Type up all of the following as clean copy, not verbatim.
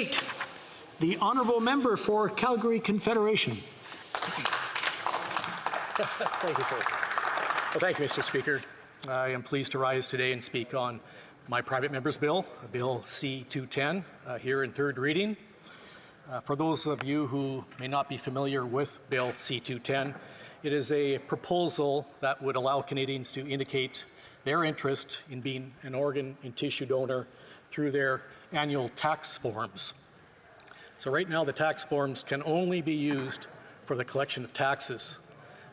8, the Honourable Member for Calgary Confederation. Thank you, sir. Well, thank you, Mr. Speaker. I am pleased to rise today and speak on my private member's bill, Bill C-210, here in third reading. For those of you who may not be familiar with Bill C-210, it is a proposal that would allow Canadians to indicate their interest in being an organ and tissue donor through their annual tax forms. So right now the tax forms can only be used for the collection of taxes.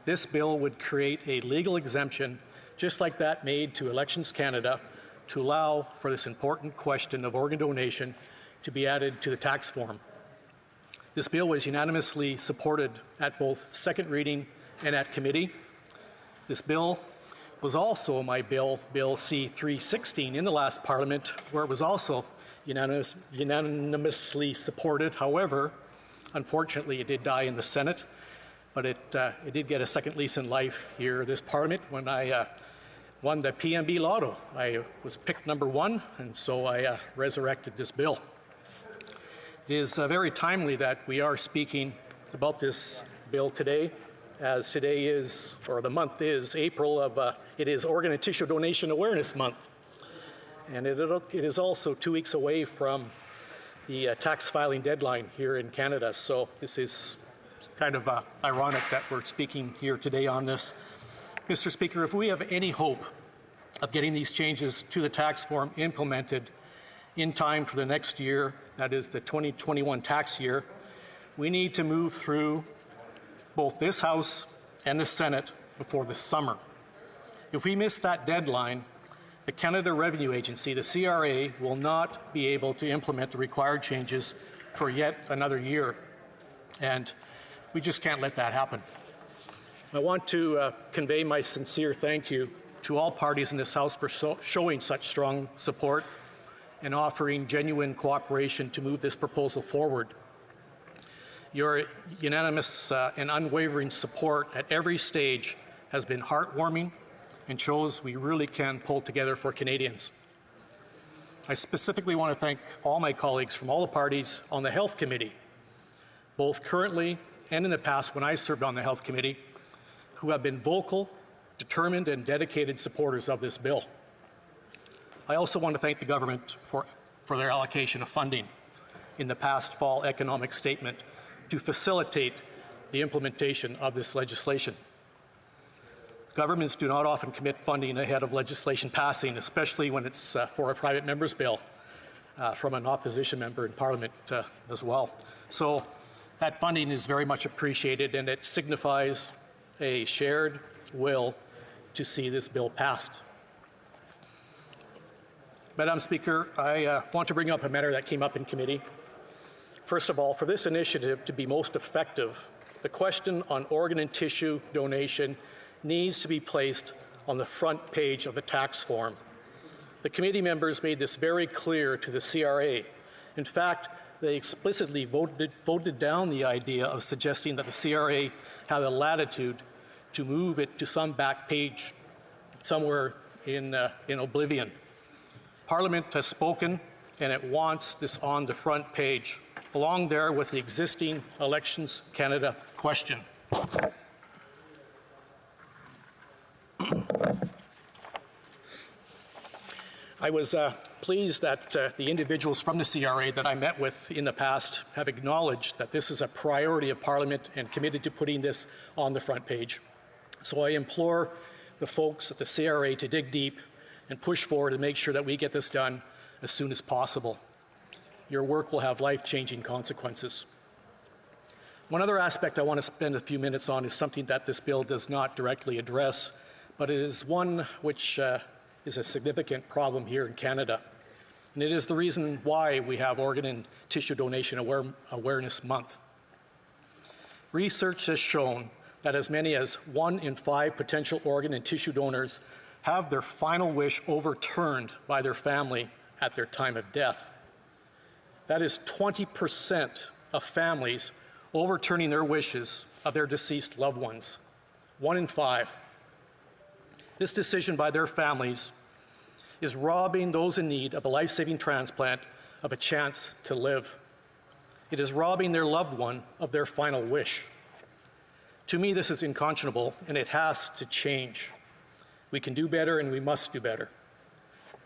This bill would create a legal exemption just like that made to Elections Canada to allow for this important question of organ donation to be added to the tax form. This bill was unanimously supported at both second reading and at committee. This bill was also my bill, Bill C-316, in the last Parliament, where it was also unanimously supported. However, unfortunately, it did die in the Senate, but it did get a second lease in life here this Parliament when I won the PMB Lotto. I was picked number 1, and so I resurrected this bill. It is very timely that we are speaking about this bill today, as today is, or the month is, April of, it is Organ and Tissue Donation Awareness Month. And it is also 2 weeks away from the tax filing deadline here in Canada. So this is kind of ironic that we're speaking here today on this. Mr. Speaker, if we have any hope of getting these changes to the tax form implemented in time for the next year, that is the 2021 tax year, we need to move through both this House and the Senate before the summer. If we miss that deadline, the Canada Revenue Agency, the CRA, will not be able to implement the required changes for yet another year. And we just can't let that happen. I want to convey my sincere thank you to all parties in this House for showing such strong support and offering genuine cooperation to move this proposal forward. Your unanimous and unwavering support at every stage has been heartwarming and shows we really can pull together for Canadians. I specifically want to thank all my colleagues from all the parties on the Health Committee, both currently and in the past when I served on the Health Committee, who have been vocal, determined, and dedicated supporters of this bill. I also want to thank the government for their allocation of funding in the past fall economic statement to facilitate the implementation of this legislation. Governments do not often commit funding ahead of legislation passing, especially when it's for a private member's bill from an opposition member in Parliament as well. So that funding is very much appreciated, and it signifies a shared will to see this bill passed. Madam Speaker, I want to bring up a matter that came up in committee. First of all, for this initiative to be most effective, the question on organ and tissue donation needs to be placed on the front page of the tax form. The committee members made this very clear to the CRA. In fact, they explicitly voted down the idea of suggesting that the CRA have the latitude to move it to some back page somewhere in oblivion. Parliament has spoken, and it wants this on the front page, along there with the existing Elections Canada question. I was pleased that the individuals from the CRA that I met with in the past have acknowledged that this is a priority of Parliament and committed to putting this on the front page. So I implore the folks at the CRA to dig deep and push forward and make sure that we get this done as soon as possible. Your work will have life-changing consequences. One other aspect I want to spend a few minutes on is something that this bill does not directly address, but it is one which is a significant problem here in Canada. And it is the reason why we have Organ and Tissue Donation Awareness Month. Research has shown that as many as 1 in 5 potential organ and tissue donors have their final wish overturned by their family at their time of death. That is 20% of families overturning their wishes of their deceased loved ones. 1 in 5. This decision by their families is robbing those in need of a life-saving transplant of a chance to live. It is robbing their loved one of their final wish. To me, this is unconscionable, and it has to change. We can do better, and we must do better.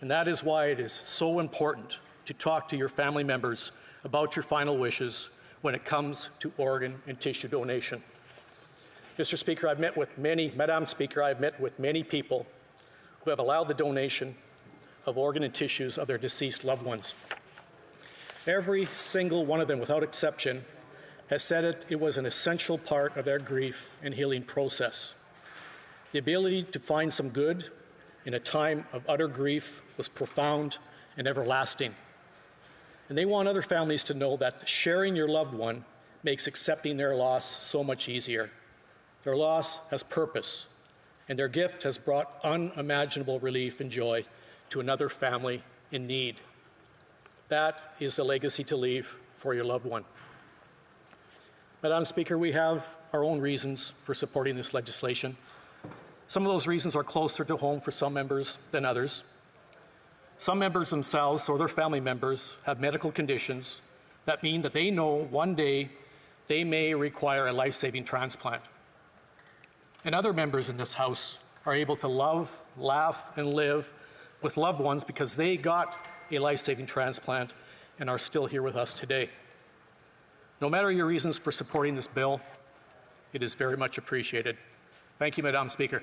And that is why it is so important to talk to your family members about your final wishes when it comes to organ and tissue donation. Mr. Speaker, Madam Speaker, I've met with many people who have allowed the donation of organ and tissues of their deceased loved ones. Every single one of them, without exception, has said it was an essential part of their grief and healing process. The ability to find some good in a time of utter grief was profound and everlasting. And they want other families to know that sharing your loved one makes accepting their loss so much easier. Their loss has purpose, and their gift has brought unimaginable relief and joy to another family in need. That is the legacy to leave for your loved one. Madam Speaker, we have our own reasons for supporting this legislation. Some of those reasons are closer to home for some members than others. Some members themselves or their family members have medical conditions that mean that they know one day they may require a life-saving transplant. And other members in this House are able to love, laugh, and live with loved ones because they got a life-saving transplant and are still here with us today. No matter your reasons for supporting this bill, it is very much appreciated. Thank you, Madam Speaker.